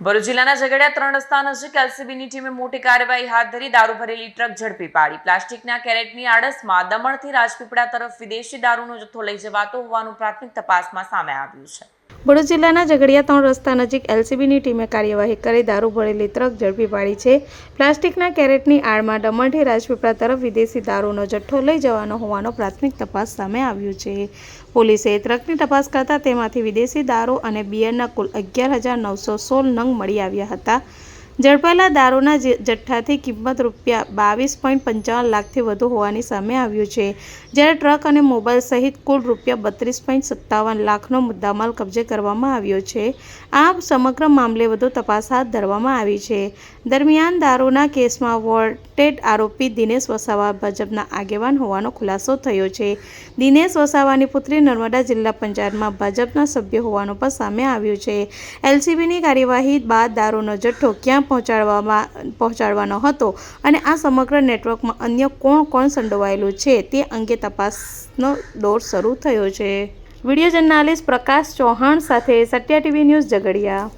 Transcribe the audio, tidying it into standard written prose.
ભરૂચ જિલ્લાના ઝઘડિયા 3 રસ્તા નજીક એલસીબીની ટીમે મોટી કાર્યવાહી હાથ ધરી દારૂ ભરેલી ટ્રક ઝડપી પાડી। પ્લાસ્ટિકના કેરેટની આડસમાં દમણથી રાજપીપળા તરફ વિદેશી દારૂનો જથ્થો લઈ જવાતો હોવાનું પ્રાથમિક તપાસમાં સામે આવ્યું છે। ભરૂચ જિલ્લાના ઝઘડિયા 3 રસ્તા નજીક એલસીબીની ટીમે કાર્યવાહી કરી દારૂ ભરેલી ટ્રક ઝડપી પાડી છે। પ્લાસ્ટિકના કેરેટની આડમાં દમણથી રાજપીપળા તરફ વિદેશી દારૂનો જથ્થો લઈ જવાનો હોવાનો પ્રાથમિક તપાસ સામે આવ્યું છે। પોલીસે ટ્રકની તપાસ કરતા તેમાંથી વિદેશી દારૂ અને બિયરના કુલ 11,916 નંગ મળી આવ્યા હતા। ઝડપાયેલા દારૂના જથ્થાની કિંમત ₹22.55 લાખથી વધુ હોવાની સામે આવ્યું છે, જ્યારે ટ્રક અને મોબાઈલ સહિત કુલ ₹32.57 લાખનો મુદ્દામાલ કબજે કરવામાં આવ્યો છે। આ સમગ્ર મામલે વધુ તપાસ હાથ ધરવામાં આવી છે। દરમિયાન દારૂના કેસમાં વોન્ટેડ આરોપી દિનેશ વસાવા ભાજપના આગેવાન હોવાનો ખુલાસો થયો છે। દિનેશ વસાવાની પુત્રી નર્મદા જિલ્લા પંચાયતમાં ભાજપના સભ્ય હોવાનું પણ સામે આવ્યું છે। એલસીબીની કાર્યવાહી બાદ દારૂનો જથ્થો ક્યાં પહોંચાડવાનો હતો અને આ સમગ્ર નેટવર્કમાં અન્ય કોણ સંડોવાયેલું છે તે અંગે તપાસનો દોર શરૂ થયો છે। વિડીયો જર્નાલિસ્ટ પ્રકાશ ચૌહાણ સાથે સત્યા ટીવી ન્યૂઝ ઝઘડિયા।